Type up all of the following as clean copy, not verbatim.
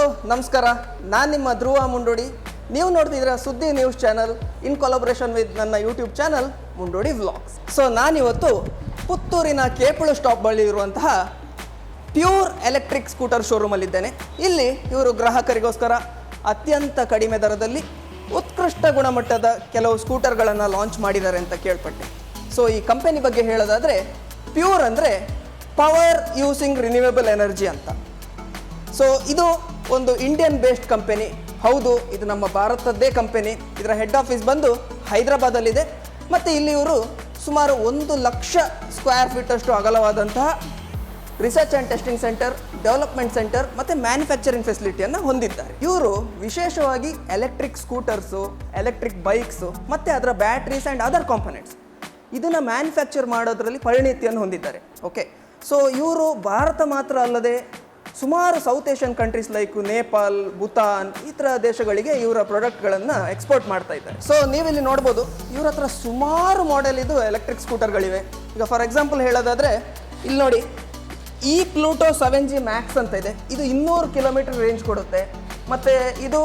Hello ನಮಸ್ಕಾರ, ನಾನು ನಿಮ್ಮ ಧ್ರುವ ಮುಂಡೋಡಿ. ನೀವು ನೋಡ್ತಿದ್ದೀರಾ Suddi news channel in collaboration with ನನ್ನ YouTube channel Mundodi vlogs. So ನಾನಿವತ್ತು ಪುತ್ತೂರಿನ ಕೇಪಳು ಸ್ಟಾಪ್ ಬಳಿ ಇರುವಂತಹ ಪ್ಯೂರ್ ಎಲೆಕ್ಟ್ರಿಕ್ ಸ್ಕೂಟರ್ ಶೋರೂಮಲ್ಲಿದ್ದೇನೆ. ಇಲ್ಲಿ ಇವರು ಗ್ರಾಹಕರಿಗೋಸ್ಕರ ಅತ್ಯಂತ ಕಡಿಮೆ ದರದಲ್ಲಿ ಉತ್ಕೃಷ್ಟ ಗುಣಮಟ್ಟದ ಕೆಲವು ಸ್ಕೂಟರ್ಗಳನ್ನು ಲಾಂಚ್ ಮಾಡಿದ್ದಾರೆ ಅಂತ ಕೇಳ್ಪಟ್ಟೆ. ಸೊ ಈ ಕಂಪನಿ ಬಗ್ಗೆ ಹೇಳೋದಾದರೆ, ಪ್ಯೂರ್ ಅಂದರೆ ಪವರ್ ಯೂಸಿಂಗ್ ರಿನ್ಯೂವೇಬಲ್ ಎನರ್ಜಿ ಅಂತ. ಸೊ ಇದು ಒಂದು ಇಂಡಿಯನ್ ಬೇಸ್ಡ್ ಕಂಪನಿ. ಹೌದು, ಇದು ನಮ್ಮ ಭಾರತದ್ದೇ ಕಂಪನಿ. ಇದರ ಹೆಡ್ ಆಫೀಸ್ ಬಂದು ಹೈದರಾಬಾದಲ್ಲಿದೆ. ಮತ್ತು ಇಲ್ಲಿ ಇವರು ಸುಮಾರು 1,00,000 ಸ್ಕ್ವೇರ್ ಫೀಟಷ್ಟು ಅಗಲವಾದಂತಹ research and testing centre, development centre ಮತ್ತು ಮ್ಯಾನುಫ್ಯಾಕ್ಚರಿಂಗ್ ಫೆಸಿಲಿಟಿಯನ್ನು ಹೊಂದಿದ್ದಾರೆ. ಇವರು ವಿಶೇಷವಾಗಿ ಎಲೆಕ್ಟ್ರಿಕ್ ಸ್ಕೂಟರ್ಸು, ಎಲೆಕ್ಟ್ರಿಕ್ ಬೈಕ್ಸು ಮತ್ತು ಅದರ ಬ್ಯಾಟ್ರೀಸ್ ಆ್ಯಂಡ್ ಅದರ್ ಕಾಂಪೊನೆಂಟ್ಸ್ ಇದನ್ನು ಮ್ಯಾನುಫ್ಯಾಕ್ಚರ್ ಮಾಡೋದರಲ್ಲಿ ಪರಿಣಿತಿಯನ್ನು ಹೊಂದಿದ್ದಾರೆ. ಓಕೆ, ಸೊ ಇವರು ಭಾರತ ಮಾತ್ರ ಅಲ್ಲದೆ ಸುಮಾರು south Asian countries like Nepal, Bhutan ಈ ಥರ ದೇಶಗಳಿಗೆ ಇವರ ಪ್ರಾಡಕ್ಟ್ಗಳನ್ನು ಎಕ್ಸ್ಪೋರ್ಟ್ ಮಾಡ್ತಾ ಇದ್ದಾರೆ. ಸೊ ನೀವಿಲ್ಲಿ ನೋಡ್ಬೋದು, ಇವ್ರ ಹತ್ರ ಸುಮಾರು ಮಾಡೆಲ್ ಇದು ಎಲೆಕ್ಟ್ರಿಕ್ ಸ್ಕೂಟರ್ಗಳಿವೆ. ಈಗ ಫಾರ್ ಎಕ್ಸಾಂಪಲ್ ಹೇಳೋದಾದರೆ, ಇಲ್ಲಿ ನೋಡಿ, ಈ ಪ್ಲೂಟೋ 7G ಮ್ಯಾಕ್ಸ್ ಅಂತ ಇದೆ. ಇದು 200 ಕಿಲೋಮೀಟರ್ ರೇಂಜ್ ಕೊಡುತ್ತೆ. ಮತ್ತು ಇದು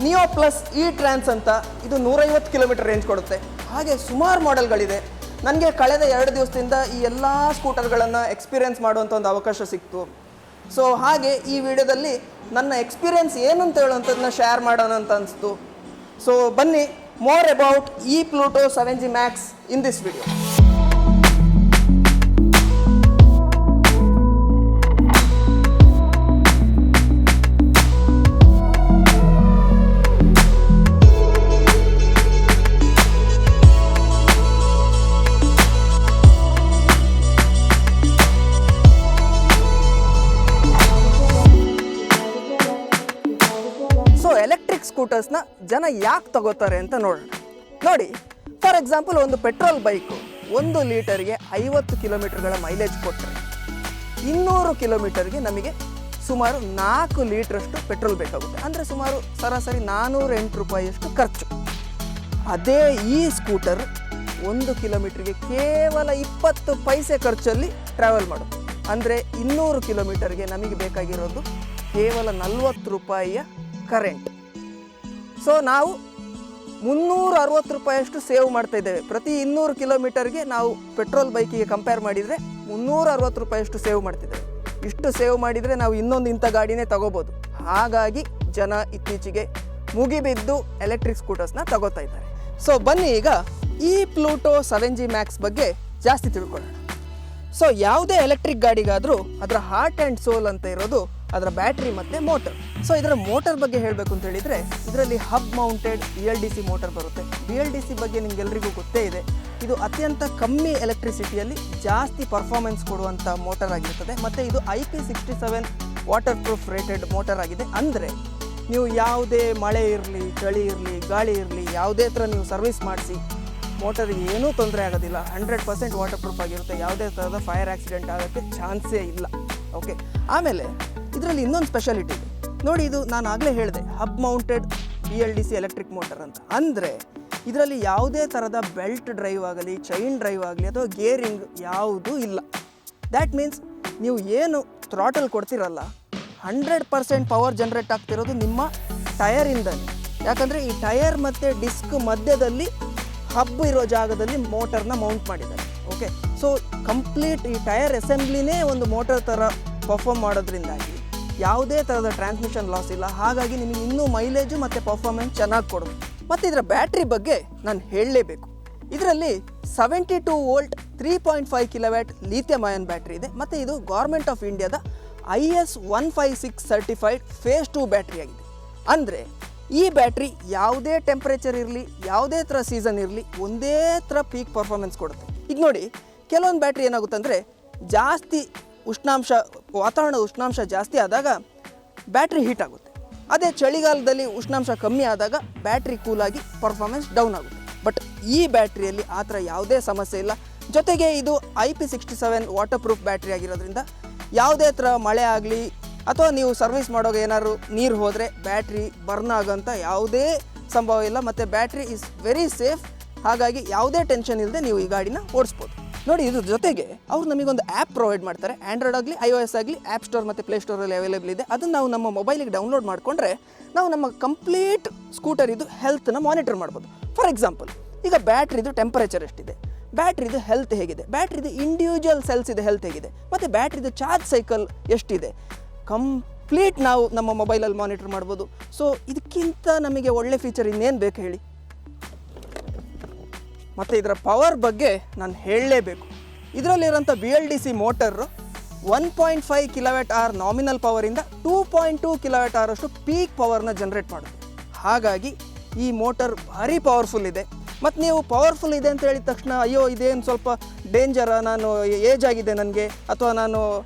ನಿಯೋ ಪ್ಲಸ್ ಇ ಟ್ರಾನ್ಸ್ ಅಂತ, ಇದು 150 ಕಿಲೋಮೀಟರ್ ರೇಂಜ್ ಕೊಡುತ್ತೆ. ಹಾಗೆ ಸುಮಾರು ಮಾಡೆಲ್ಗಳಿದೆ. ನನಗೆ ಕಳೆದ 2 ದಿವಸದಿಂದ ಈ ಎಲ್ಲ ಸ್ಕೂಟರ್ಗಳನ್ನು ಎಕ್ಸ್ಪೀರಿಯೆನ್ಸ್ ಮಾಡುವಂಥ ಒಂದು ಅವಕಾಶ ಸಿಕ್ತು. ಸೊ ಹಾಗೆ ಈ ವಿಡಿಯೋದಲ್ಲಿ ನನ್ನ ಎಕ್ಸ್ಪೀರಿಯೆನ್ಸ್ ಏನು ಅಂತ ಹೇಳುವಂಥದ್ದನ್ನ ಶೇರ್ ಮಾಡೋಣ ಅಂತ ಅನಿಸ್ತು. ಸೊ ಬನ್ನಿ, ಮೋರ್ ಅಬೌಟ್ ಈ Pluto 7G max in this video. Electric ಸ್ಕೂಟರ್ಸ್ನ ಜನ ಯಾಕೆ ತಗೋತಾರೆ ಅಂತ ನೋಡೋಣ. ನೋಡಿ, ಫಾರ್ ಎಕ್ಸಾಂಪಲ್ ಒಂದು ಪೆಟ್ರೋಲ್ ಬೈಕು 1 ಲೀಟರ್ಗೆ 50 ಕಿಲೋಮೀಟರ್ಗಳ ಮೈಲೇಜ್ ಕೊಟ್ಟರೆ 200 ಕಿಲೋಮೀಟರ್ಗೆ ನಮಗೆ ಸುಮಾರು 4 ಲೀಟ್ರಷ್ಟು ಪೆಟ್ರೋಲ್ ಬೇಕಾಗುತ್ತೆ. ಅಂದರೆ ಸುಮಾರು ಸರಾಸರಿ 408 ರೂಪಾಯಿಯಷ್ಟು ಖರ್ಚು. ಅದೇ ಈ ಸ್ಕೂಟರ್ 1 ಕಿಲೋಮೀಟರ್ಗೆ ಕೇವಲ 20 ಪೈಸೆ ಖರ್ಚಲ್ಲಿ ಟ್ರಾವೆಲ್ ಮಾಡುತ್ತೆ. ಅಂದರೆ 200 ಕಿಲೋಮೀಟರ್ಗೆ ನಮಗೆ ಬೇಕಾಗಿರೋದು ಕೇವಲ 40 ರೂಪಾಯಿಯ ಕರೆಂಟ್. ಸೊ ನಾವು 360 ರೂಪಾಯಿಯಷ್ಟು ಸೇವ್ ಮಾಡ್ತಾ ಇದ್ದೇವೆ. ಪ್ರತಿ 200 ಕಿಲೋಮೀಟರ್ಗೆ ನಾವು ಪೆಟ್ರೋಲ್ ಬೈಕಿಗೆ ಕಂಪೇರ್ ಮಾಡಿದರೆ 360 ರೂಪಾಯಿಯಷ್ಟು ಸೇವ್ ಮಾಡ್ತಿದ್ದೇವೆ. ಇಷ್ಟು ಸೇವ್ ಮಾಡಿದರೆ ನಾವು ಇನ್ನೊಂದು ಇಂಥ ಗಾಡಿನೇ ತಗೋಬೋದು. ಹಾಗಾಗಿ ಜನ ಇತ್ತೀಚೆಗೆ ಮುಗಿಬಿದ್ದು ಎಲೆಕ್ಟ್ರಿಕ್ ಸ್ಕೂಟರ್ಸ್ನ ತಗೋತಾ ಇದ್ದಾರೆ. ಸೊ ಬನ್ನಿ, ಈಗ ಈ ಪ್ಲೂಟೋ 7G ಮ್ಯಾಕ್ಸ್ ಬಗ್ಗೆ ಜಾಸ್ತಿ ತಿಳ್ಕೊಳ್ಳೋಣ. ಸೊ ಯಾವುದೇ ಎಲೆಕ್ಟ್ರಿಕ್ ಗಾಡಿಗಾದರೂ ಅದರ ಹಾರ್ಟ್ ಆ್ಯಂಡ್ ಸೋಲ್ ಅಂತ ಇರೋದು ಅದರ ಬ್ಯಾಟ್ರಿ ಮತ್ತು ಮೋಟರ್. ಸೊ ಇದರ ಮೋಟರ್ ಬಗ್ಗೆ ಹೇಳಬೇಕು ಅಂತ ಹೇಳಿದರೆ, ಇದರಲ್ಲಿ ಹಬ್ ಮೌಂಟೆಡ್ BLDC ಮೋಟರ್ ಬರುತ್ತೆ. BLDC ಬಗ್ಗೆ ನಿಮಗೆಲ್ಲರಿಗೂ ಗೊತ್ತೇ ಇದೆ. ಇದು ಅತ್ಯಂತ ಕಮ್ಮಿ ಎಲೆಕ್ಟ್ರಿಸಿಟಿಯಲ್ಲಿ ಜಾಸ್ತಿ ಪರ್ಫಾರ್ಮೆನ್ಸ್ ಕೊಡುವಂಥ ಮೋಟರ್ ಆಗಿರ್ತದೆ. ಮತ್ತು ಇದು IP67 water proof rated motor ಆಗಿದೆ. ಅಂದರೆ ನೀವು ಯಾವುದೇ ಮಳೆ ಇರಲಿ, ಚಳಿ ಇರಲಿ, ಗಾಳಿ ಇರಲಿ, ಯಾವುದೇ ಥರ ನೀವು ಸರ್ವಿಸ್ ಮಾಡಿಸಿ ಮೋಟರ್ಗೆ ಏನೂ ತೊಂದರೆ ಆಗೋದಿಲ್ಲ. 100% ವಾಟರ್ ಪ್ರೂಫ್ ಆಗಿರುತ್ತೆ. ಯಾವುದೇ ಥರದ ಫೈರ್ ಆಕ್ಸಿಡೆಂಟ್ ಆಗೋಕ್ಕೆ ಚಾನ್ಸೇ ಇಲ್ಲ. ಓಕೆ, ಆಮೇಲೆ ಇದರಲ್ಲಿ ಇನ್ನೊಂದು ಸ್ಪೆಷಾಲಿಟಿ ಇದೆ ನೋಡಿ. ಇದು ನಾನು ಆಗಲೇ ಹೇಳಿದೆ, hub mounted BLDC electric motor ಅಂತ. ಅಂದರೆ ಇದರಲ್ಲಿ ಯಾವುದೇ ಥರದ ಬೆಲ್ಟ್ ಡ್ರೈವ್ ಆಗಲಿ, ಚೈನ್ ಡ್ರೈವ್ ಆಗಲಿ ಅಥವಾ ಗೇರಿಂಗ್ ಯಾವುದೂ ಇಲ್ಲ. ದ್ಯಾಟ್ ಮೀನ್ಸ್ ನೀವು ಏನು ಥ್ರಾಟಲ್ ಕೊಡ್ತಿರಲ್ಲ, 100% ಪವರ್ ಜನ್ರೇಟ್ ಆಗ್ತಿರೋದು ನಿಮ್ಮ ಟಯರಿಂದಲೇ. ಯಾಕಂದರೆ ಈ ಟಯರ್ ಮತ್ತು ಡಿಸ್ಕ್ ಮಧ್ಯದಲ್ಲಿ ಹಬ್ ಇರೋ ಜಾಗದಲ್ಲಿ ಮೋಟರ್ನ ಮೌಂಟ್ ಮಾಡಿದ್ದಾರೆ. ಓಕೆ, ಸೊ ಕಂಪ್ಲೀಟ್ ಈ ಟಯರ್ ಅಸೆಂಬ್ಲಿನೇ ಒಂದು ಮೋಟರ್ ಥರ ಪರ್ಫಾರ್ಮ್ ಮಾಡೋದ್ರಿಂದಾಗಿ ಯಾವುದೇ ಥರದ ಟ್ರಾನ್ಸ್ಮಿಷನ್ ಲಾಸ್ ಇಲ್ಲ. ಹಾಗಾಗಿ ನಿಮಗೆ ಇನ್ನೂ ಮೈಲೇಜು ಮತ್ತು ಪರ್ಫಾರ್ಮೆನ್ಸ್ ಚೆನ್ನಾಗಿ ಕೊಡೋದು. ಮತ್ತು ಇದರ ಬ್ಯಾಟ್ರಿ ಬಗ್ಗೆ ನಾನು ಹೇಳಲೇಬೇಕು. ಇದರಲ್ಲಿ 72 volt 3.5 kilowatt lithium ion battery ಇದೆ. ಮತ್ತು ಇದು ಗೌರ್ಮೆಂಟ್ ಆಫ್ ಇಂಡಿಯಾದ IS 156 ಸರ್ಟಿಫೈಡ್ ಫೇಸ್ 2 ಬ್ಯಾಟ್ರಿ ಆಗಿದೆ. ಅಂದರೆ ಈ ಬ್ಯಾಟ್ರಿ ಯಾವುದೇ ಟೆಂಪ್ರೇಚರ್ ಇರಲಿ, ಯಾವುದೇ ಥರ ಸೀಸನ್ ಇರಲಿ, ಒಂದೇ ಥರ ಪೀಕ್ ಪರ್ಫಾರ್ಮೆನ್ಸ್ ಕೊಡುತ್ತೆ. ಈಗ ನೋಡಿ, ಕೆಲವೊಂದು ಬ್ಯಾಟ್ರಿ ಏನಾಗುತ್ತೆ ಅಂದರೆ, ಜಾಸ್ತಿ ಉಷ್ಣಾಂಶ, ವಾತಾವರಣದ ಉಷ್ಣಾಂಶ ಜಾಸ್ತಿ ಆದಾಗ ಬ್ಯಾಟ್ರಿ ಹೀಟ್ ಆಗುತ್ತೆ. ಅದೇ ಚಳಿಗಾಲದಲ್ಲಿ ಉಷ್ಣಾಂಶ ಕಮ್ಮಿ ಆದಾಗ ಬ್ಯಾಟ್ರಿ ಕೂಲಾಗಿ ಪರ್ಫಾರ್ಮೆನ್ಸ್ ಡೌನ್ ಆಗುತ್ತೆ. ಬಟ್ ಈ ಬ್ಯಾಟ್ರಿಯಲ್ಲಿ ಆ ಥರ ಯಾವುದೇ ಸಮಸ್ಯೆ ಇಲ್ಲ. ಜೊತೆಗೆ ಇದು IP67 ವಾಟರ್ ಪ್ರೂಫ್ ಬ್ಯಾಟ್ರಿ ಆಗಿರೋದ್ರಿಂದ ಯಾವುದೇ ಥರ ಮಳೆ ಆಗಲಿ ಅಥವಾ ನೀವು ಸರ್ವಿಸ್ ಮಾಡೋಕೆ ಏನಾದ್ರು ನೀರು ಹೋದರೆ ಬ್ಯಾಟ್ರಿ ಬರ್ನ್ ಆಗೋಂಥ ಯಾವುದೇ ಸಂಭವ ಇಲ್ಲ. ಮತ್ತು ಬ್ಯಾಟ್ರಿ ಈಸ್ ವೆರಿ ಸೇಫ್. ಹಾಗಾಗಿ ಯಾವುದೇ ಟೆನ್ಷನ್ ಇಲ್ಲದೆ ನೀವು ಈ ಗಾಡಿನ ಓಡಿಸ್ಬೋದು. ನೋಡಿ, ಇದ್ರ ಜೊತೆಗೆ ಅವ್ರು ನಮಗೊಂದು ಆ್ಯಪ್ ಪ್ರೊವೈಡ್ ಮಾಡ್ತಾರೆ. ಆ್ಯಂಡ್ರಾಯ್ಡ್ ಆಗಲಿ iOS ಆಗಲಿ ಆ್ಯಪ್ ಸ್ಟೋರ್ ಮತ್ತು ಪ್ಲೇ ಸ್ಟೋರಲ್ಲಿ ಅವೈಲೇಬಲ್ ಇದೆ. ಅದನ್ನು ನಾವು ನಮ್ಮ ಮೊಬೈಲಿಗೆ ಡೌನ್ಲೋಡ್ ಮಾಡಿಕೊಂಡ್ರೆ ನಾವು ನಮ್ಮ ಕಂಪ್ಲೀಟ್ ಸ್ಕೂಟರ್ ಇದು ಹೆಲ್ತನ್ನ ಮಾನಿಟರ್ ಮಾಡ್ಬೋದು. ಫಾರ್ ಎಕ್ಸಾಂಪಲ್, ಈಗ ಬ್ಯಾಟ್ರಿದು ಟೆಂಪರೇಚರ್ ಎಷ್ಟಿದೆ, ಬ್ಯಾಟ್ರಿದು ಹೆಲ್ತ್ ಹೇಗಿದೆ, ಬ್ಯಾಟ್ರಿದು ಇಂಡಿವಿಜುವಲ್ ಸೆಲ್ಸ್ ಇದೆ ಹೆಲ್ತ್ ಹೇಗಿದೆ, ಮತ್ತು ಬ್ಯಾಟ್ರಿದು ಚಾರ್ಜ್ ಸೈಕಲ್ ಎಷ್ಟಿದೆ, ಕಂಪ್ಲೀಟ್ ನಾವು ನಮ್ಮ ಮೊಬೈಲಲ್ಲಿ ಮಾನಿಟರ್ ಮಾಡ್ಬೋದು. ಸೊ ಇದಕ್ಕಿಂತ ನಮಗೆ ಒಳ್ಳೆ ಫೀಚರ್ ಇನ್ನೇನು ಬೇಕು ಹೇಳಿ. ಮತ್ತು ಇದರ ಪವರ್ ಬಗ್ಗೆ ನಾನು ಹೇಳಲೇಬೇಕು. ಇದರಲ್ಲಿರೋಂಥ BLDC ಮೋಟರು 1.5 kWh ನಾಮಿನಲ್ ಪವರಿಂದ 2.2 kWh ಅಷ್ಟು ಪೀಕ್ ಪವರ್ನ ಜನ್ರೇಟ್ ಮಾಡುತ್ತೆ. ಹಾಗಾಗಿ ಈ ಮೋಟರ್ ಭಾರಿ ಪವರ್ಫುಲ್ ಇದೆ. ಮತ್ತು ನೀವು ಪವರ್ಫುಲ್ ಇದೆ ಅಂತ ಹೇಳಿದ ತಕ್ಷಣ ಅಯ್ಯೋ ಇದೇನು ಸ್ವಲ್ಪ ಡೇಂಜರ, ನಾನು ಏಜ್ ಆಗಿದೆ ನನಗೆ, ಅಥವಾ ನಾನು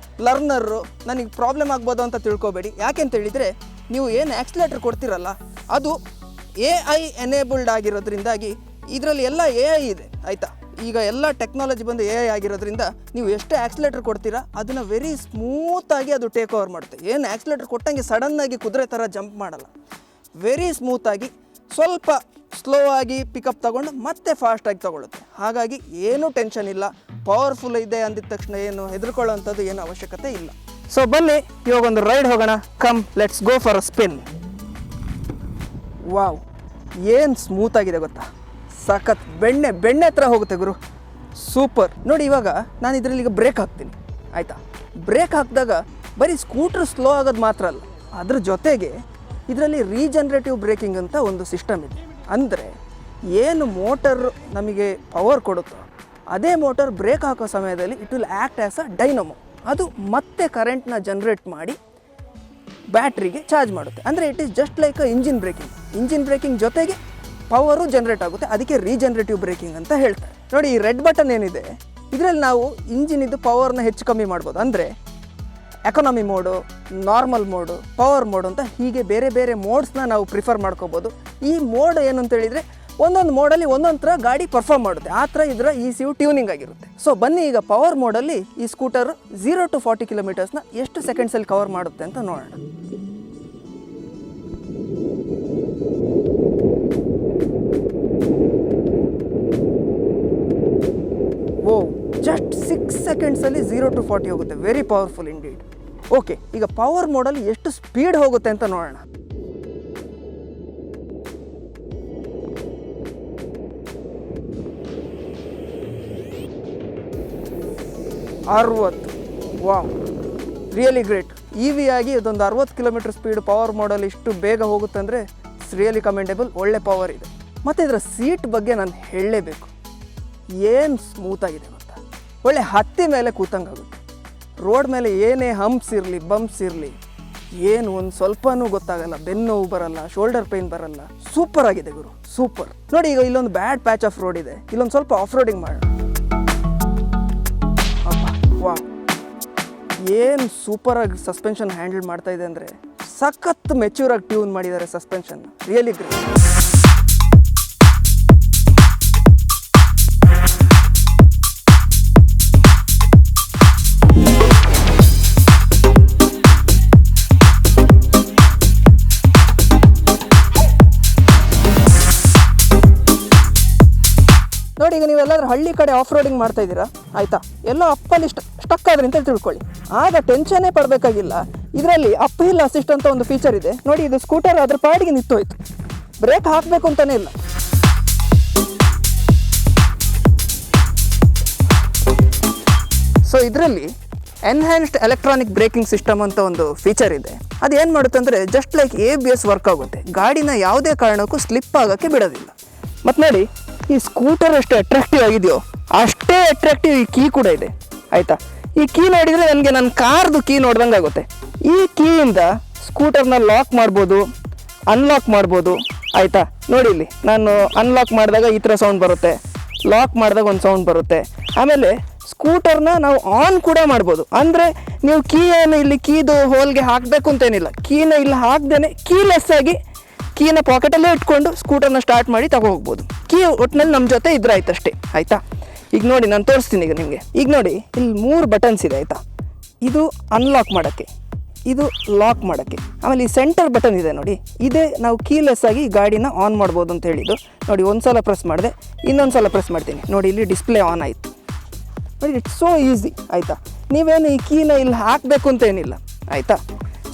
ಲರ್ನರು, ನನಗೆ ಪ್ರಾಬ್ಲಮ್ ಆಗ್ಬೋದು ಅಂತ ತಿಳ್ಕೊಬೇಡಿ. ಯಾಕೆಂತ ಹೇಳಿದರೆ, ನೀವು ಏನು ಆಕ್ಸಿಲೇಟರ್ ಕೊಡ್ತೀರಲ್ಲ ಅದು AI ಎನೇಬಲ್ಡ್ ಆಗಿರೋದ್ರಿಂದಾಗಿ ಇದರಲ್ಲಿ ಎಲ್ಲ AI ಇದೆ, ಆಯಿತಾ. ಈಗ ಎಲ್ಲ ಟೆಕ್ನಾಲಜಿ ಬಂದು AI ಆಗಿರೋದ್ರಿಂದ ನೀವು ಎಷ್ಟು ಆಕ್ಸಿಲೇಟರ್ ಕೊಡ್ತೀರಾ ಅದನ್ನು ವೆರಿ ಸ್ಮೂತಾಗಿ ಅದು ಟೇಕ್ ಓವರ್ ಮಾಡುತ್ತೆ. ಏನು ಆಕ್ಸಿಲೇಟರ್ ಕೊಟ್ಟಂಗೆ ಸಡನ್ನಾಗಿ ಕುದುರೆ ಥರ ಜಂಪ್ ಮಾಡಲ್ಲ, ವೆರಿ ಸ್ಮೂತಾಗಿ ಸ್ವಲ್ಪ ಸ್ಲೋ ಆಗಿ ಪಿಕಪ್ ತಗೊಂಡು ಮತ್ತೆ ಫಾಸ್ಟಾಗಿ ತಗೊಳುತ್ತೆ. ಹಾಗಾಗಿ ಏನೂ ಟೆನ್ಷನ್ ಇಲ್ಲ. ಪವರ್ಫುಲ್ ಇದೆ ಅಂದಿದ ತಕ್ಷಣ ಏನು ಹೆದರ್ಕೊಳ್ಳೋವಂಥದ್ದು ಏನು ಅವಶ್ಯಕತೆ ಇಲ್ಲ. ಸೊ ಬನ್ನಿ ಇವಾಗ ಒಂದು ರೈಡ್ ಹೋಗೋಣ. Come let's go for a spin. Wow, ಏನು ಸ್ಮೂತಾಗಿದೆ ಗೊತ್ತಾ, ಸಖತ್ ಬೆಣ್ಣೆ ಹತ್ರ ಹೋಗುತ್ತೆ ಗುರು, ಸೂಪರ್. ನೋಡಿ, ಇವಾಗ ನಾನು ಇದರಲ್ಲಿ ಈಗ ಬ್ರೇಕ್ ಹಾಕ್ತೀನಿ, ಆಯಿತಾ. ಬ್ರೇಕ್ ಹಾಕಿದಾಗ ಬರೀ ಸ್ಕೂಟ್ರ್ ಸ್ಲೋ ಆಗೋದು ಮಾತ್ರ ಅಲ್ಲ, ಅದ್ರ ಜೊತೆಗೆ ಇದರಲ್ಲಿ ರೀಜನ್ರೇಟಿವ್ ಬ್ರೇಕಿಂಗ್ ಅಂತ ಒಂದು ಸಿಸ್ಟಮ್ ಇದೆ. ಅಂದರೆ ಏನು ಮೋಟರ್ ನಮಗೆ ಪವರ್ ಕೊಡುತ್ತೋ ಅದೇ ಮೋಟರ್ ಬ್ರೇಕ್ ಹಾಕೋ ಸಮಯದಲ್ಲಿ it will act as a dynamo. ಅದು ಮತ್ತೆ ಕರೆಂಟ್ನ ಜನ್ರೇಟ್ ಮಾಡಿ ಬ್ಯಾಟ್ರಿಗೆ ಚಾರ್ಜ್ ಮಾಡುತ್ತೆ. ಅಂದರೆ it is just like a engine breaking ಜೊತೆಗೆ ಪವರು ಜನ್ರೇಟ್ ಆಗುತ್ತೆ. ಅದಕ್ಕೆ ರೀಜನ್ರೇಟಿವ್ ಬ್ರೇಕಿಂಗ್ ಅಂತ ಹೇಳ್ತಾರೆ. ನೋಡಿ, ಈ ರೆಡ್ ಬಟನ್ ಏನಿದೆ ಇದರಲ್ಲಿ ನಾವು ಇಂಜಿನಿದ್ದು ಪವರ್ನ ಹೆಚ್ಚು ಕಮ್ಮಿ ಮಾಡ್ಬೋದು. ಅಂದರೆ economy mode, normal mode, power mode ಅಂತ ಹೀಗೆ ಬೇರೆ ಬೇರೆ ಮೋಡ್ಸ್ನ ನಾವು ಪ್ರಿಫರ್ ಮಾಡ್ಕೋಬೋದು. ಈ ಮೋಡ್ ಏನು ಅಂತ ಹೇಳಿದರೆ ಒಂದೊಂದು ಮೋಡಲ್ಲಿ ಒಂದೊಂದು ಥರ ಗಾಡಿ ಪರ್ಫಾರ್ಮ್ ಮಾಡುತ್ತೆ. ಆ ಥರ ಇದರ ECU ಟ್ಯೂನಿಂಗ್ ಆಗಿರುತ್ತೆ. ಸೊ ಬನ್ನಿ ಈಗ ಪವರ್ ಮೋಡಲ್ಲಿ ಈ ಸ್ಕೂಟರ್ 0 to 40 ಕಿಲೋಮೀಟರ್ಸ್ನ ಎಷ್ಟು ಸೆಕೆಂಡ್ಸಲ್ಲಿ ಕವರ್ ಮಾಡುತ್ತೆ ಅಂತ ನೋಡೋಣ. ಓ, ಜಸ್ಟ್ 6 ಸೆಕೆಂಡ್ಸಲ್ಲಿ 0 to 40 ಹೋಗುತ್ತೆ. Very powerful indeed. ಓಕೆ, ಈಗ ಪವರ್ ಮೋಡಲ್ಲಿ ಎಷ್ಟು ಸ್ಪೀಡ್ ಹೋಗುತ್ತೆ ಅಂತ ನೋಡೋಣ. 60. Wow, really great. EV ಆಗಿ ಇದೊಂದು 60 ಕಿಲೋಮೀಟರ್ ಸ್ಪೀಡ್ ಪವರ್ ಮೋಡಲ್ಲಿ ಇಷ್ಟು ಬೇಗ ಹೋಗುತ್ತೆ ಅಂದರೆ ಇಟ್ಸ್ ರಿಯಲಿ ಕಮೆಂಡೇಬಲ್. ಒಳ್ಳೆ ಪವರ್ ಇದೆ. ಮತ್ತು ಇದರ ಸೀಟ್ ಬಗ್ಗೆ ನಾನು ಹೇಳಲೇಬೇಕು. ಏನು ಸ್ಮೂತಾಗಿದೆ ಗೊತ್ತಾ, ಒಳ್ಳೆ ಹತ್ತಿ ಮೇಲೆ ಕೂತಂಗಾಗುತ್ತೆ. ರೋಡ್ ಮೇಲೆ ಏನೇ ಹಂಪ್ಸ್ ಇರಲಿ, ಬಂಪ್ಸ್ ಇರಲಿ, ಏನು ಒಂದು ಸ್ವಲ್ಪನೂ ಗೊತ್ತಾಗಲ್ಲ, ಬೆನ್ನು ನೋವು ಬರಲ್ಲ, ಶೋಲ್ಡರ್ ಪೇನ್ ಬರಲ್ಲ. ಸೂಪರ್ ಆಗಿದೆ ಗುರು, ಸೂಪರ್. ನೋಡಿ, ಈಗ ಇಲ್ಲೊಂದು ಬ್ಯಾಡ್ ಪ್ಯಾಚ್ ಆಫ್ ರೋಡ್ ಇದೆ, ಇಲ್ಲೊಂದು ಸ್ವಲ್ಪ ಆಫ್ ರೋಡಿಂಗ್ ಮಾಡೋಣ. ವಾ, ಏನು ಸೂಪರಾಗಿ ಸಸ್ಪೆನ್ಷನ್ ಹ್ಯಾಂಡಲ್ ಮಾಡ್ತಾ ಇದೆ ಅಂದರೆ ಸಖತ್ ಮೆಚ್ಯೂರಾಗಿ ಟ್ಯೂನ್ ಮಾಡಿದ್ದಾರೆ ಸಸ್ಪೆನ್ಷನ್. Really great. ನೋಡಿ, ಈಗ ನೀವೆಲ್ಲಾದ್ರೂ ಹಳ್ಳಿ ಕಡೆ ಆಫ್ ರೋಡಿಂಗ್ ಮಾಡ್ತಾ ಇದ್ದೀರಾ, ಆಯಿತಾ, ಎಲ್ಲೋ ಅಪ್ಪಲ್ಲಿ ಸ್ಟಕ್ ಆದ್ರಿ ಅಂತ ತಿಳ್ಕೊಳ್ಳಿ. ಆಗ ಟೆನ್ಷನ್ನೇ ಪಡಬೇಕಾಗಿಲ್ಲ. ಇದರಲ್ಲಿ ಅಪ್ ಹಿಲ್ ಅಸಿಸ್ಟ್ ಅಂತ ಒಂದು ಫೀಚರ್ ಇದೆ. ನೋಡಿ, ಇದು ಸ್ಕೂಟರ್ ಅದ್ರ ಪಾಡಿಗೆ ನಿಂತೋಯ್ತು, ಬ್ರೇಕ್ ಹಾಕಬೇಕು ಅಂತಲೇ ಇಲ್ಲ. ಸೊ ಇದರಲ್ಲಿ ಎನ್ಹ್ಯಾನ್ಸ್ಡ್ ಎಲೆಕ್ಟ್ರಾನಿಕ್ ಬ್ರೇಕಿಂಗ್ ಸಿಸ್ಟಮ್ ಅಂತ ಒಂದು ಫೀಚರ್ ಇದೆ. ಅದು ಏನು ಮಾಡುತ್ತೆ ಅಂದರೆ ಜಸ್ಟ್ ಲೈಕ್ ABS ವರ್ಕ್ ಆಗುತ್ತೆ. ಗಾಡಿನ ಯಾವುದೇ ಕಾರಣಕ್ಕೂ ಸ್ಲಿಪ್ ಆಗೋಕ್ಕೆ ಬಿಡೋದಿಲ್ಲ. ಮತ್ತು ನೋಡಿ, ಈ ಸ್ಕೂಟರ್ ಎಷ್ಟು ಅಟ್ರಾಕ್ಟಿವ್ ಆಗಿದೆಯೋ ಅಷ್ಟೇ ಅಟ್ರಾಕ್ಟಿವ್ ಈ ಕೀ ಕೂಡ ಇದೆ, ಆಯಿತಾ. ಈ ಕೀ ನೋಡಿದರೆ ನನಗೆ ನನ್ನ ಕಾರ್ದು ಕೀ ನೋಡ್ದಂಗೆ ಆಗುತ್ತೆ. ಈ ಕೀಯಿಂದ ಸ್ಕೂಟರ್ನ ಲಾಕ್ ಮಾಡ್ಬೋದು, ಅನ್ಲಾಕ್ ಮಾಡ್ಬೋದು, ಆಯಿತಾ. ನೋಡಿ, ಇಲ್ಲಿ ನಾನು ಅನ್ಲಾಕ್ ಮಾಡಿದಾಗ ಈ ಥರ ಸೌಂಡ್ ಬರುತ್ತೆ, ಲಾಕ್ ಮಾಡಿದಾಗ ಒಂದು ಸೌಂಡ್ ಬರುತ್ತೆ. ಆಮೇಲೆ ಸ್ಕೂಟರ್ನ ನಾವು ಆನ್ ಕೂಡ ಮಾಡ್ಬೋದು. ಅಂದರೆ ನೀವು ಕೀ ಏನು ಇಲ್ಲಿ ಕೀದು ಹೋಲ್ಗೆ ಹಾಕಬೇಕು ಅಂತೇನಿಲ್ಲ, ಕೀನ ಇಲ್ಲಿ ಹಾಕ್ದೇ ಕೀಲೆಸ್ ಆಗಿ ಕೀನ ಪಾಕೆಟಲ್ಲೇ ಇಟ್ಕೊಂಡು ಸ್ಕೂಟರ್ನ ಸ್ಟಾರ್ಟ್ ಮಾಡಿ ಹೋಗ್ಬೋದು. ಕೀ ಒಟ್ಟಿನಲ್ಲಿ ನಮ್ಮ ಜೊತೆ ಇದ್ರೆ ಆಯ್ತು ಅಷ್ಟೇ, ಆಯಿತಾ. ಈಗ ನೋಡಿ, ನಾನು ತೋರಿಸ್ತೀನಿ ಈಗ ನಿಮಗೆ. ಈಗ ನೋಡಿ, ಇಲ್ಲಿ 3 ಬಟನ್ಸ್ ಇದೆ, ಆಯಿತಾ. ಇದು ಅನ್ಲಾಕ್ ಮಾಡೋಕ್ಕೆ, ಇದು ಲಾಕ್ ಮಾಡೋಕ್ಕೆ, ಆಮೇಲೆ ಈ ಸೆಂಟರ್ ಬಟನ್ ಇದೆ ನೋಡಿ, ಇದೇ ನಾವು ಕೀಲೆಸ್ ಆಗಿ ಗಾಡಿನ ಆನ್ ಮಾಡ್ಬೋದು ಅಂತ ಹೇಳಿದ್ದು. ನೋಡಿ, ಒಂದು ಸಲ ಪ್ರೆಸ್ ಮಾಡಿದೆ, ಇನ್ನೊಂದು ಸಲ ಪ್ರೆಸ್ ಮಾಡ್ತೀನಿ. ನೋಡಿ, ಇಲ್ಲಿ ಡಿಸ್ಪ್ಲೇ ಆನ್ ಆಯಿತು. ನೋಡಿ ಇಟ್ಸ್ ಸೋ ಈಸಿ ಆಯಿತಾ. ನೀವೇನು ಈ ಕೀನ ಇಲ್ಲಿ ಹಾಕಬೇಕು ಅಂತ ಏನಿಲ್ಲ ಆಯಿತಾ.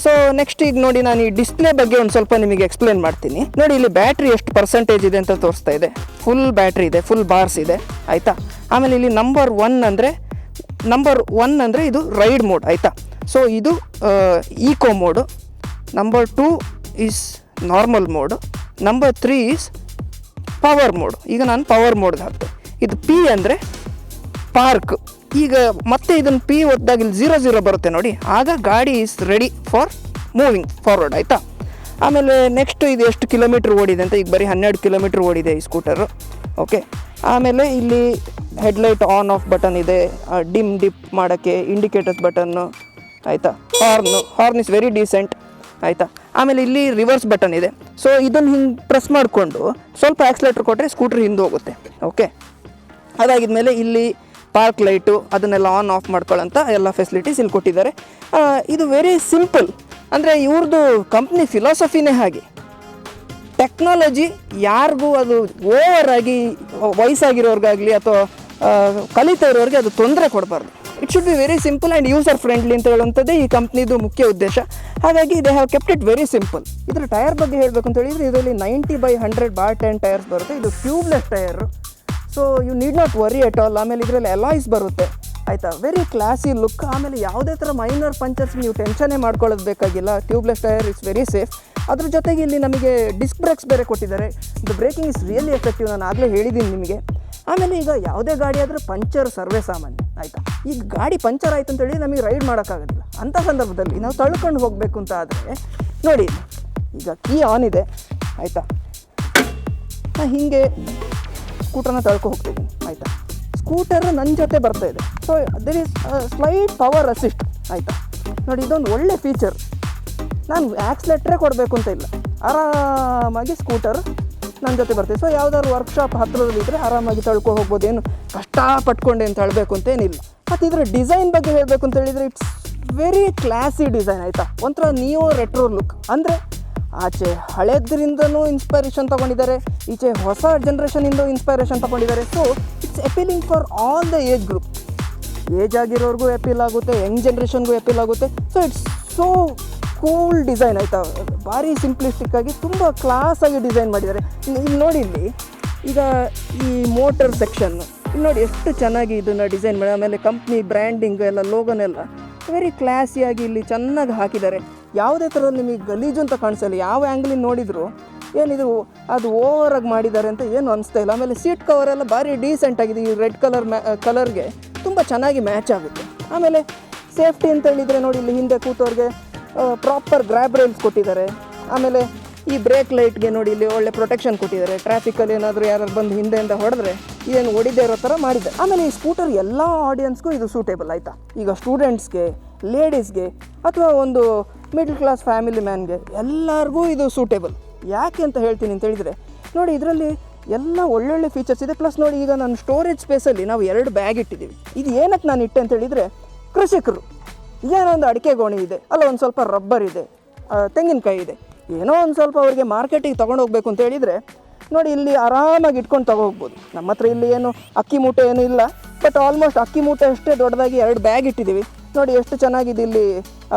ಸೊ ನೆಕ್ಸ್ಟ್ ಈಗ ನೋಡಿ ನಾನು ಈ ಡಿಸ್ಪ್ಲೇ ಬಗ್ಗೆ ಒಂದು ಸ್ವಲ್ಪ ನಿಮಗೆ ಎಕ್ಸ್ಪ್ಲೇನ್ ಮಾಡ್ತೀನಿ. ನೋಡಿ ಇಲ್ಲಿ ಬ್ಯಾಟ್ರಿ ಎಷ್ಟು ಪರ್ಸೆಂಟೇಜ್ ಇದೆ ಅಂತ ತೋರಿಸ್ತಾ ಇದೆ. ಫುಲ್ ಬ್ಯಾಟ್ರಿ ಇದೆ, ಫುಲ್ ಬಾರ್ಸ್ ಇದೆ ಆಯಿತಾ. ಆಮೇಲೆ ಇಲ್ಲಿ ನಂಬರ್ ಒನ್ ಅಂದರೆ ಇದು ರೈಡ್ ಮೋಡ್ ಆಯಿತಾ. ಸೊ ಇದು eco mode, number 2 is normal mode, number 3 is power mode. ಈಗ ನಾನು ಪವರ್ ಮೋಡ್ಗೆ ಹಾಕ್ತೆ. ಇದು P ಅಂದರೆ ಪಾರ್ಕ್. ಈಗ ಮತ್ತೆ ಇದನ್ನು P ಒತ್ತಿದಾಗ ಇಲ್ಲಿ 0 ಬರುತ್ತೆ ನೋಡಿ, ಆಗ ಗಾಡಿ is ready for moving forward ಆಯಿತಾ. ಆಮೇಲೆ ನೆಕ್ಸ್ಟ್ ಇದು ಎಷ್ಟು ಕಿಲೋಮೀಟ್ರ್ ಓಡಿದೆ ಅಂತ, ಈಗ ಬರೀ 12 ಕಿಲೋಮೀಟ್ರ್ ಓಡಿದೆ ಈ ಸ್ಕೂಟರು. ಓಕೆ, ಆಮೇಲೆ ಇಲ್ಲಿ ಹೆಡ್ಲೈಟ್ ಆನ್ ಆಫ್ ಬಟನ್ ಇದೆ, ಡಿಮ್ ಡಿಪ್ ಮಾಡೋಕ್ಕೆ ಇಂಡಿಕೇಟರ್ಸ್ ಬಟನ್ನು ಆಯಿತಾ. ಹಾರ್ನ್ ಇಸ್ ವೆರಿ ಡೀಸೆಂಟ್ ಆಯಿತಾ. ಆಮೇಲೆ ಇಲ್ಲಿ ರಿವರ್ಸ್ ಬಟನ್ ಇದೆ. ಸೊ ಇದನ್ನು ಹಿಂಗೆ ಪ್ರೆಸ್ ಮಾಡಿಕೊಂಡು ಸ್ವಲ್ಪ ಆಕ್ಸಿಲೇಟರ್ ಕೊಟ್ಟರೆ ಸ್ಕೂಟ್ರ್ ಹಿಂದೆ ಹೋಗುತ್ತೆ. ಓಕೆ, ಅದಾಗಿದ್ಮೇಲೆ ಇಲ್ಲಿ ಪಾರ್ಕ್ ಲೈಟು ಅದನ್ನೆಲ್ಲ ಆನ್ ಆಫ್ ಮಾಡ್ಕೊಳ್ಳೋಂಥ ಎಲ್ಲ ಫೆಸಿಲಿಟೀಸ್ ಇಲ್ಲಿ ಕೊಟ್ಟಿದ್ದಾರೆ. ಇದು ವೆರಿ ಸಿಂಪಲ್, ಅಂದರೆ ಇವ್ರದ್ದು ಕಂಪ್ನಿ ಫಿಲಾಸಫಿನೇ ಹಾಗೆ. ಟೆಕ್ನಾಲಜಿ ಯಾರಿಗೂ ಅದು ಓವರ್ ಆಗಿ ವಯಸ್ಸಾಗಿರೋರ್ಗಾಗಲಿ ಅಥವಾ ಕಲಿತಾ ಇರೋರಿಗೆ ಅದು ತೊಂದರೆ ಕೊಡಬಾರ್ದು. It should be very simple and user friendly ಅಂತ ಹೇಳುವಂಥದ್ದೇ ಈ ಕಂಪ್ನಿದು ಮುಖ್ಯ ಉದ್ದೇಶ. ಹಾಗಾಗಿ they have kept it very simple. ಇದರ ಟೈರ್ ಬಗ್ಗೆ ಹೇಳಬೇಕು ಅಂತ ಹೇಳಿದರೆ ಇದರಲ್ಲಿ 90/100 /10 ಟೈರ್ಸ್ ಬರುತ್ತೆ. ಇದು tubeless tyre, so you need not worry at all. ಆಮೇಲೆ ಇದರಲ್ಲಿ ಅಲಾಯ್ಸ್ ಬರುತ್ತೆ ಆಯಿತಾ, ವೆರಿ ಕ್ಲಾಸಿ ಲುಕ್. ಆಮೇಲೆ ಯಾವುದೇ ಥರ ಮೈನರ್ ಪಂಚರ್ಸ್ ನೀವು ಟೆನ್ಷನ್ನೇ ಮಾಡ್ಕೊಳ್ಳೋದು ಬೇಕಾಗಿಲ್ಲ. Tubeless tyre is very safe. ಅದ್ರ ಜೊತೆಗೆ ಇಲ್ಲಿ ನಮಗೆ ಡಿಸ್ಕ್ ಬ್ರೇಕ್ಸ್ ಬೇರೆ ಕೊಟ್ಟಿದ್ದಾರೆ. The breaking is really effective, ನಾನು ಆಗಲೇ ಹೇಳಿದ್ದೀನಿ ನಿಮಗೆ. ಆಮೇಲೆ ಈಗ ಯಾವುದೇ ಗಾಡಿ ಆದರೂ ಪಂಚರ್ ಸರ್ವೇ ಸಾಮಾನ್ಯ ಆಯಿತಾ. ಈಗ ಗಾಡಿ ಪಂಚರ್ ಆಯಿತು ಅಂತೇಳಿ ನಮಗೆ ರೈಡ್ ಮಾಡೋಕ್ಕಾಗೋದಿಲ್ಲ. ಅಂಥ ಸಂದರ್ಭದಲ್ಲಿ ನಾವು ತಳ್ಕೊಂಡು ಹೋಗಬೇಕು ಅಂತ ಆದರೆ ನೋಡಿ, ಈಗ ಕೀ ಆನ್ ಇದೆ ಆಯಿತಾ, ನಾನು ಹೀಗೆ ಸ್ಕೂಟರ್ನ ತಳ್ಕೊ ಹೋಗ್ತಿದ್ದೀನಿ ಆಯಿತಾ. ಸ್ಕೂಟರ್ ನನ್ನ ಜೊತೆ ಬರ್ತಾಯಿದೆ. So there is slight power assist ಆಯಿತಾ. ನೋಡಿ ಇದೊಂದು ಒಳ್ಳೆ ಫೀಚರ್. ನಾನು ಆಕ್ಸಿಲೇಟ್ರೇ ಕೊಡಬೇಕು ಅಂತ ಇಲ್ಲ, ಆರಾಮಾಗಿ ಸ್ಕೂಟರ್ ನನ್ನ ಜೊತೆ ಬರ್ತೀವಿ. ಸೊ ಯಾವುದಾದ್ರು ವರ್ಕ್ಶಾಪ್ ಹತ್ತಿರದಲ್ಲಿದ್ದರೆ ಆರಾಮಾಗಿ ತಳ್ಕೊ ಹೋಗ್ಬೋದು. ಏನು ಕಷ್ಟಪಟ್ಕೊಂಡೆ ಅಂತ ಹೇಳಬೇಕು ಅಂತೇನಿಲ್ಲ. ಮತ್ತು ಇದರ ಡಿಸೈನ್ ಬಗ್ಗೆ ಹೇಳಬೇಕು ಅಂತ ಹೇಳಿದರೆ ಇಟ್ಸ್ ವೆರಿ ಕ್ಲಾಸಿ ಡಿಸೈನ್ ಆಯಿತಾ. ಒಂಥರ ನಿಯೋ ರೆಟ್ರೋ ಲುಕ್, ಅಂದರೆ ಆಚೆ ಹಳೆದ್ರಿಂದನೂ ಇನ್ಸ್ಪೈರೇಷನ್ ತೊಗೊಂಡಿದ್ದಾರೆ, ಈಚೆ ಹೊಸ ಜನ್ರೇಷನಿಂದ ಇನ್ಸ್ಪೈರೇಷನ್ ತೊಗೊಂಡಿದ್ದಾರೆ. So it's appealing for all the age group. Age ಆಗಿರೋರ್ಗೂ ಅಪೀಲ್ ಆಗುತ್ತೆ, ಯಂಗ್ ಜನ್ರೇಷನ್ಗೂ ಅಪೀಲ್ ಆಗುತ್ತೆ. So it's so cool design ಆಯಿತಾ. ಭಾರಿ ಸಿಂಪ್ಲಿಸ್ಟಿಕ್ಕಾಗಿ ತುಂಬ ಕ್ಲಾಸಾಗಿ ಡಿಸೈನ್ ಮಾಡಿದ್ದಾರೆ. ಇಲ್ಲಿ ನೋಡಿ, ಇಲ್ಲಿ ಈಗ ಈ ಮೋಟರ್ ಸೆಕ್ಷನ್ನು ಇಲ್ಲಿ ನೋಡಿ ಎಷ್ಟು ಚೆನ್ನಾಗಿ ಇದನ್ನು ಡಿಸೈನ್ ಮಾಡಿ. ಆಮೇಲೆ ಕಂಪ್ನಿ ಬ್ರ್ಯಾಂಡಿಂಗ್ ಎಲ್ಲ ಲೋಗೋನೆಲ್ಲ ವೆರಿ ಕ್ಲಾಸಿಯಾಗಿ ಇಲ್ಲಿ ಚೆನ್ನಾಗಿ ಹಾಕಿದ್ದಾರೆ. ಯಾವುದೇ ಥರ ನಿಮಗೆ ಗಲೀಜು ಅಂತ ಕಾಣಿಸಲ್ಲ. ಯಾವ ಆ್ಯಂಗ್ಲಿಂದ ನೋಡಿದರೂ ಏನಿದು ಅದು ಓವರಾಗಿ ಮಾಡಿದ್ದಾರೆ ಅಂತ ಏನು ಅನಿಸ್ತಾ ಇಲ್ಲ. ಆಮೇಲೆ ಸೀಟ್ ಕವರೆಲ್ಲ ಭಾರಿ ಡೀಸೆಂಟ್ ಆಗಿದೆ. ಈ ರೆಡ್ ಕಲರ್ಗೆ ತುಂಬ ಚೆನ್ನಾಗಿ ಮ್ಯಾಚ್ ಆಗುತ್ತೆ. ಆಮೇಲೆ ಸೇಫ್ಟಿ ಅಂತ ಹೇಳಿದರೆ ನೋಡಿ, ಇಲ್ಲಿ ಹಿಂದೆ ಕೂತವ್ರಿಗೆ ಪ್ರಾಪರ್ ಗ್ರ್ಯಾಬ್ ರೈಲ್ಸ್ ಕೊಟ್ಟಿದ್ದಾರೆ. ಆಮೇಲೆ ಈ ಬ್ರೇಕ್ ಲೈಟ್ಗೆ ನೋಡಿ ಇಲ್ಲಿ ಒಳ್ಳೆ ಪ್ರೊಟೆಕ್ಷನ್ ಕೊಟ್ಟಿದ್ದಾರೆ. ಟ್ರಾಫಿಕಲ್ಲಿ ಏನಾದರೂ ಯಾರು ಬಂದು ಹಿಂದೆಯಿಂದ ಹೊಡೆದ್ರೆ ಏನು ಹೊಡಿದೇ ಇರೋ ಥರ ಮಾಡಿದ್ದಾರೆ. ಆಮೇಲೆ ಈ ಸ್ಕೂಟರ್ ಎಲ್ಲ ಆಡಿಯನ್ಸ್ಗೂ ಇದು ಸೂಟೇಬಲ್ ಆಯಿತಾ. ಈಗ ಸ್ಟೂಡೆಂಟ್ಸ್ಗೆ, ಲೇಡೀಸ್ಗೆ ಅಥವಾ ಒಂದು ಮಿಡ್ಲ್ ಕ್ಲಾಸ್ ಫ್ಯಾಮಿಲಿ ಮ್ಯಾನ್ಗೆ ಎಲ್ಲರಿಗೂ ಇದು ಸೂಟೇಬಲ್. ಯಾಕೆ ಅಂತ ಹೇಳ್ತೀನಿ ಅಂತ ಹೇಳಿದರೆ ನೋಡಿ, ಇದರಲ್ಲಿ ಎಲ್ಲ ಒಳ್ಳೊಳ್ಳೆ ಫೀಚರ್ಸ್ ಇದೆ. ಪ್ಲಸ್ ನೋಡಿ, ಈಗ ನಾನು ಸ್ಟೋರೇಜ್ ಸ್ಪೇಸಲ್ಲಿ ನಾವು 2 ಬ್ಯಾಗ್ ಇಟ್ಟಿದ್ದೀವಿ. ಇದು ಏನಕ್ಕೆ ನಾನು ಇಟ್ಟೆ ಅಂತ ಹೇಳಿದರೆ, ಕೃಷಿಕರು ಏನೋ ಒಂದು ಅಡಿಕೆ ಗೋಣಿ ಇದೆ, ಅಲ್ಲ ಒಂದು ಸ್ವಲ್ಪ ರಬ್ಬರ್ ಇದೆ, ತೆಂಗಿನಕಾಯಿ ಇದೆ, ಏನೋ ಒಂದು ಸ್ವಲ್ಪ ಅವರಿಗೆ ಮಾರ್ಕೆಟಿಗೆ ತೊಗೊಂಡು ಹೋಗಬೇಕು ಅಂತ ಹೇಳಿದರೆ ನೋಡಿ, ಇಲ್ಲಿ ಆರಾಮಾಗಿ ಇಟ್ಕೊಂಡು ತೊಗೋಗ್ಬೋದು. ನಮ್ಮ ಹತ್ರ ಇಲ್ಲಿ ಏನು ಅಕ್ಕಿ ಮೂಟೆ ಏನೂ ಇಲ್ಲ, ಬಟ್ ಆಲ್ಮೋಸ್ಟ್ ಅಕ್ಕಿ ಮೂಟೆ ಅಷ್ಟೇ ದೊಡ್ಡದಾಗಿ 2 ಬ್ಯಾಗ್ ಇಟ್ಟಿದ್ದೀವಿ. ನೋಡಿ ಎಷ್ಟು ಚೆನ್ನಾಗಿದೆ, ಇಲ್ಲಿ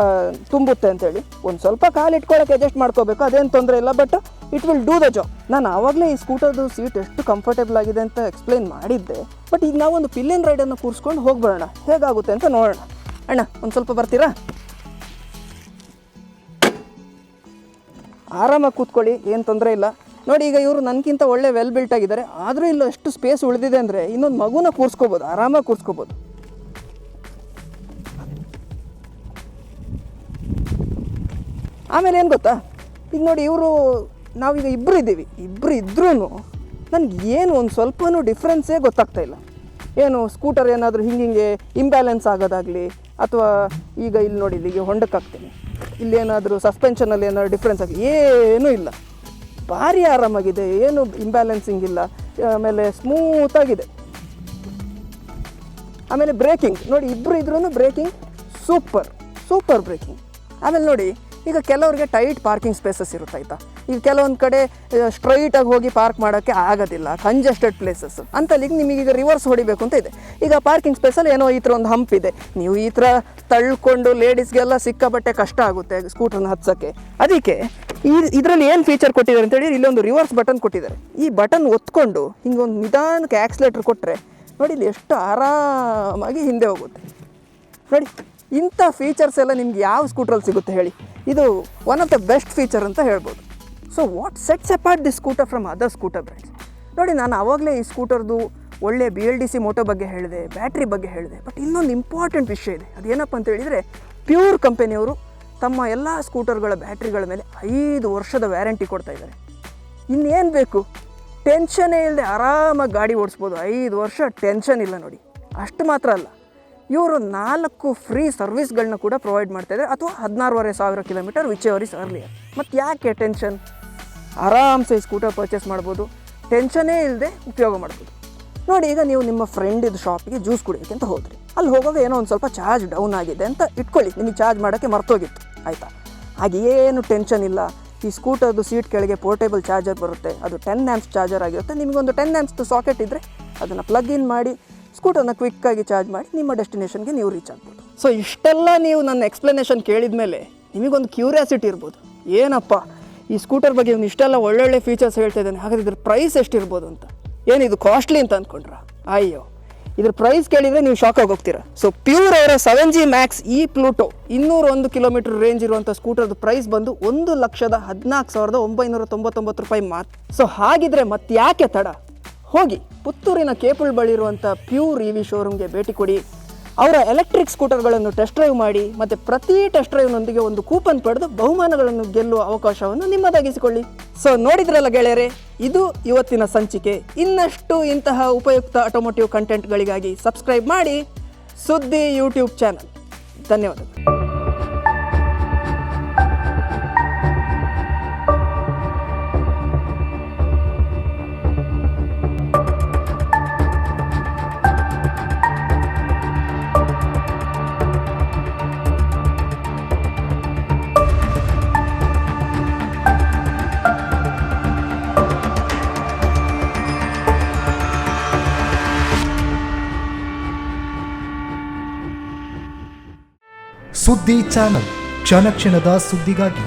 ತುಂಬುತ್ತೆ ಅಂತೇಳಿ. ಒಂದು ಸ್ವಲ್ಪ ಕಾಲು ಇಟ್ಕೊಳ್ಳೋಕೆ ಅಡ್ಜಸ್ಟ್ ಮಾಡ್ಕೋಬೇಕು, ಅದೇನು ತೊಂದರೆ ಇಲ್ಲ, but it will do the job. ನಾನು ಆವಾಗಲೇ ಈ ಸ್ಕೂಟರ್ದು ಸೀಟ್ ಎಷ್ಟು ಕಂಫರ್ಟೇಬಲ್ ಆಗಿದೆ ಅಂತ ಎಕ್ಸ್ಪ್ಲೈನ್ ಮಾಡಿದ್ದೆ. ಬಟ್ ಈಗ ನಾವೊಂದು ಪಿಲಿಯನ್ ರೈಡನ್ನು ಕೂರಿಸ್ಕೊಂಡು ಹೋಗ್ಬಿಡೋಣ, ಹೇಗಾಗುತ್ತೆ ಅಂತ ನೋಡೋಣ. ಅಣ್ಣ ಒಂದು ಸ್ವಲ್ಪ ಬರ್ತೀರಾ? ಆರಾಮಾಗಿ ಕೂತ್ಕೊಳ್ಳಿ, ಏನು ತೊಂದರೆ ಇಲ್ಲ. ನೋಡಿ, ಈಗ ಇವರು ನನಗಿಂತ ಒಳ್ಳೆ ವೆಲ್ ಬಿಲ್ಟ್ ಆಗಿದ್ದಾರೆ, ಆದರೂ ಇಲ್ಲ ಎಷ್ಟು ಸ್ಪೇಸ್ ಉಳಿದಿದೆ ಅಂದರೆ ಇನ್ನೊಂದು ಮಗುನ ಕೂರಿಸ್ಕೋಬೋದು, ಆರಾಮಾಗಿ ಕೂರಿಸ್ಕೋಬೋದು. ಆಮೇಲೆ ಏನು ಗೊತ್ತಾ, ಈಗ ನೋಡಿ, ನಾವೀಗ ಇಬ್ಬರು ಇದ್ದೀವಿ, ಇಬ್ಬರು ಇದ್ರೂ ನನಗೆ ಏನು ಒಂದು ಸ್ವಲ್ಪನೂ ಡಿಫ್ರೆನ್ಸೇ ಗೊತ್ತಾಗ್ತಾಯಿಲ್ಲ. ಏನು ಸ್ಕೂಟರ್ ಏನಾದರೂ ಹಿಂಗೆ ಇಂಬ್ಯಾಲೆನ್ಸ್ ಆಗೋದಾಗಲಿ, ಅಥವಾ ಈಗ ಇಲ್ಲಿ ನೋಡಿ, ಇಲ್ಲಿಗೆ ಹೊಂಡಕ್ಕೆ ಹಾಕ್ತೀನಿ, ಇಲ್ಲೇನಾದರೂ ಸಸ್ಪೆನ್ಷನಲ್ಲಿ ಏನಾದರೂ ಡಿಫ್ರೆನ್ಸ್ ಆಗಿ ಏನೂ ಇಲ್ಲ. ಭಾರಿ ಆರಾಮಾಗಿದೆ, ಏನು ಇಂಬ್ಯಾಲೆನ್ಸಿಂಗ್ ಇಲ್ಲ. ಆಮೇಲೆ ಸ್ಮೂತಾಗಿದೆ. ಆಮೇಲೆ ಬ್ರೇಕಿಂಗ್ ನೋಡಿ, ಇಬ್ಬರು ಇದ್ರೂ ಬ್ರೇಕಿಂಗ್ ಸೂಪರ್ ಬ್ರೇಕಿಂಗ್. ಆಮೇಲೆ ನೋಡಿ, ಈಗ ಕೆಲವರಿಗೆ ಟೈಟ್ ಪಾರ್ಕಿಂಗ್ ಸ್ಪೇಸಸ್ ಇರುತ್ತೆ ಆಯಿತಾ. ಈಗ ಕೆಲವೊಂದು ಕಡೆ ಸ್ಟ್ರೈಟಾಗಿ ಹೋಗಿ ಪಾರ್ಕ್ ಮಾಡೋಕ್ಕೆ ಆಗೋದಿಲ್ಲ, ಕಂಜೆಸ್ಟೆಡ್ ಪ್ಲೇಸಸ್ ಅಂತಲ್ಲಿಗೆ ನಿಮಗೀಗ ರಿವರ್ಸ್ ಹೊಡಿಬೇಕು ಅಂತ ಇದೆ. ಈಗ ಪಾರ್ಕಿಂಗ್ ಸ್ಪೇಸಲ್ಲಿ ಏನೋ ಈ ಥರ ಒಂದು ಹಂಪ್ ಇದೆ, ನೀವು ಈ ಥರ ತಳ್ಕೊಂಡು ಲೇಡೀಸ್ಗೆಲ್ಲ ಸಿಕ್ಕಾಪಟ್ಟೆ ಕಷ್ಟ ಆಗುತ್ತೆ ಸ್ಕೂಟ್ರನ್ನ ಹತ್ಸೋಕ್ಕೆ. ಅದಕ್ಕೆ ಇದರಲ್ಲಿ ಏನು ಫೀಚರ್ ಕೊಟ್ಟಿದ್ದಾರೆ ಅಂತೇಳಿ ಇಲ್ಲೊಂದು ರಿವರ್ಸ್ ಬಟನ್ ಕೊಟ್ಟಿದ್ದಾರೆ. ಈ ಬಟನ್ ಒತ್ಕೊಂಡು ಹಿಂಗೊಂದು ನಿಧಾನಕ್ಕೆ ಆಕ್ಸಿಲೇಟ್ರ್ ಕೊಟ್ಟರೆ ನೋಡಿ ಇಲ್ಲಿ ಎಷ್ಟು ಆರಾಮಾಗಿ ಹಿಂದೆ ಹೋಗುತ್ತೆ ನೋಡಿ. ಇಂಥ ಫೀಚರ್ಸ್ ಎಲ್ಲ ನಿಮ್ಗೆ ಯಾವ ಸ್ಕೂಟ್ರಲ್ಲಿ ಸಿಗುತ್ತೆ ಹೇಳಿ? ಇದು one of the best feature ಅಂತ ಹೇಳ್ಬೋದು. So what sets apart this scooter from other scooter brands? ನೋಡಿ, ನಾನು ಆವಾಗಲೇ ಈ ಸ್ಕೂಟರ್ದು ಒಳ್ಳೆ BLDC ಮೋಟೋ ಬಗ್ಗೆ ಹೇಳಿದೆ, ಬ್ಯಾಟ್ರಿ ಬಗ್ಗೆ ಹೇಳಿದೆ. ಬಟ್ ಇನ್ನೊಂದು ಇಂಪಾರ್ಟೆಂಟ್ ವಿಷಯ ಇದೆ. ಅದೇನಪ್ಪ ಅಂತ ಹೇಳಿದರೆ, ಪ್ಯೂರ್ ಕಂಪನಿಯವರು ತಮ್ಮ ಎಲ್ಲ ಸ್ಕೂಟರ್ಗಳ ಬ್ಯಾಟ್ರಿಗಳ ಮೇಲೆ 5 ವರ್ಷದ ವ್ಯಾರಂಟಿ ಕೊಡ್ತಾ ಇದ್ದಾರೆ. ಇನ್ನೇನು ಬೇಕು? ಟೆನ್ಷನ್ನೇ ಇಲ್ಲದೆ ಆರಾಮಾಗಿ ಗಾಡಿ ಓಡಿಸ್ಬೋದು. 5 ವರ್ಷ ಟೆನ್ಷನ್ ಇಲ್ಲ ನೋಡಿ. ಅಷ್ಟು ಮಾತ್ರ ಅಲ್ಲ, ಇವರು 4 ಫ್ರೀ ಸರ್ವಿಸ್ಗಳನ್ನ ಕೂಡ ಪ್ರೊವೈಡ್ ಮಾಡ್ತಾಯಿದ್ದಾರೆ, ಅಥವಾ 16,500 kilometre which ever is earlier. ಮತ್ತು ಯಾಕೆ ಟೆನ್ಷನ್? ಆರಾಮ್ಸೆ ಸ್ಕೂಟರ್ ಪರ್ಚೇಸ್ ಮಾಡ್ಬೋದು, ಟೆನ್ಷನ್ನೇ ಇಲ್ಲದೆ ಉಪಯೋಗ ಮಾಡ್ಬೋದು. ನೋಡಿ, ಈಗ ನೀವು ನಿಮ್ಮ ಫ್ರೆಂಡಿದ್ದು ಶಾಪಿಗೆ ಜ್ಯೂಸ್ ಕುಡಿಯೋಕ್ಕೆ ಅಂತ ಹೋದ್ರಿ. ಅಲ್ಲಿ ಹೋಗುವಾಗ ಏನೋ ಒಂದು ಸ್ವಲ್ಪ ಚಾರ್ಜ್ ಡೌನ್ ಆಗಿದೆ ಅಂತ ಇಟ್ಕೊಳ್ಳಿ, ನಿಮಗೆ ಚಾರ್ಜ್ ಮಾಡೋಕ್ಕೆ ಮರ್ತೋಗಿತ್ತು ಆಯಿತಾ. ಹಾಗೇನು ಟೆನ್ಷನ್ ಇಲ್ಲ. ಈ ಸ್ಕೂಟರ್ದು ಸೀಟ್ ಕೆಳಗೆ ಪೋರ್ಟೇಬಲ್ ಚಾರ್ಜರ್ ಬರುತ್ತೆ, ಅದು 10 ಆ್ಯಂಪ್ಸ್ ಚಾರ್ಜರ್ ಆಗಿರುತ್ತೆ. ನಿಮಗೊಂದು 10 ಆ್ಯಂಪ್ಸ್ದು ಸಾಕೆಟ್ ಇದ್ದರೆ ಅದನ್ನು ಪ್ಲಗ್ ಇನ್ ಮಾಡಿ ಸ್ಕೂಟರ್ನ ಕ್ವಿಕ್ಕಾಗಿ ಚಾರ್ಜ್ ಮಾಡಿ ನಿಮ್ಮ ಡೆಸ್ಟಿನೇಷನ್ಗೆ ನೀವು ರೀಚ್ ಆಗ್ಬೋದು. ಸೊ ಇಷ್ಟೆಲ್ಲ ನೀವು ನನ್ನ ಎಕ್ಸ್ಪ್ಲನೇಷನ್ ಕೇಳಿದ ಮೇಲೆ ನಿಮಗೊಂದು ಕ್ಯೂರಿಯಾಸಿಟಿ ಇರ್ಬೋದು, ಏನಪ್ಪ ಈ ಸ್ಕೂಟರ್ ಬಗ್ಗೆ ಇವ್ನು ಇಷ್ಟೆಲ್ಲ ಒಳ್ಳೊಳ್ಳೆ ಫೀಚರ್ಸ್ ಹೇಳ್ತಾ ಇದ್ದಾನೆ, ಹಾಗಾದ್ರೆ ಇದ್ರ ಪ್ರೈಸ್ ಎಷ್ಟಿರ್ಬೋದು ಅಂತ. ಏನಿದು ಕಾಸ್ಟ್ಲಿ ಅಂತ ಅಂದ್ಕೊಂಡ್ರ? ಅಯ್ಯೋ, ಇದ್ರ ಪ್ರೈಸ್ ಕೇಳಿದರೆ ನೀವು ಶಾಕ್ ಆಗಿ ಹೋಗ್ತೀರಾ. ಸೊ ಪ್ಯೂರ್ ಅವರ 7G Max E Pluto 201 kilometre range ಇರುವಂಥ ಸ್ಕೂಟರ್ದು ಪ್ರೈಸ್ ಬಂದು 1,14,999 ರೂಪಾಯಿ ಮಾತ್ರ. ಸೊ ಹಾಗಿದ್ರೆ ಮತ್ತೆ ಯಾಕೆ ತಡ? ಹೋಗಿ ಪುತ್ತೂರಿನ ಕೇಪುಲ್ ಬಳಿ ಇರುವಂಥ ಪ್ಯೂರ್ EV ಶೋರೂಮ್ಗೆ ಭೇಟಿ ಕೊಡಿ. ಅವರ ಎಲೆಕ್ಟ್ರಿಕ್ ಸ್ಕೂಟರ್ಗಳನ್ನು ಟೆಸ್ಟ್ ಡ್ರೈವ್ ಮಾಡಿ, ಮತ್ತು ಪ್ರತಿ ಟೆಸ್ಟ್ ಡ್ರೈವ್ನೊಂದಿಗೆ ಒಂದು ಕೂಪನ್ ಪಡೆದು ಬಹುಮಾನಗಳನ್ನು ಗೆಲ್ಲುವ ಅವಕಾಶವನ್ನು ನಿಮ್ಮದಾಗಿಸಿಕೊಳ್ಳಿ. ಸೊ ನೋಡಿದ್ರಲ್ಲ ಗೆಳೆಯರೆ, ಇದು ಇವತ್ತಿನ ಸಂಚಿಕೆ. ಇನ್ನಷ್ಟು ಇಂತಹ ಉಪಯುಕ್ತ ಆಟೋಮೋಟಿವ್ ಕಂಟೆಂಟ್ಗಳಿಗಾಗಿ ಸಬ್ಸ್ಕ್ರೈಬ್ ಮಾಡಿ ಸುದ್ದಿ ಯೂಟ್ಯೂಬ್ ಚಾನಲ್. ಧನ್ಯವಾದಗಳು. ಸುದ್ದಿ ಚಾನಲ್, ಕ್ಷಣ ಕ್ಷಣದ ಸುದ್ದಿಗಾಗಿ.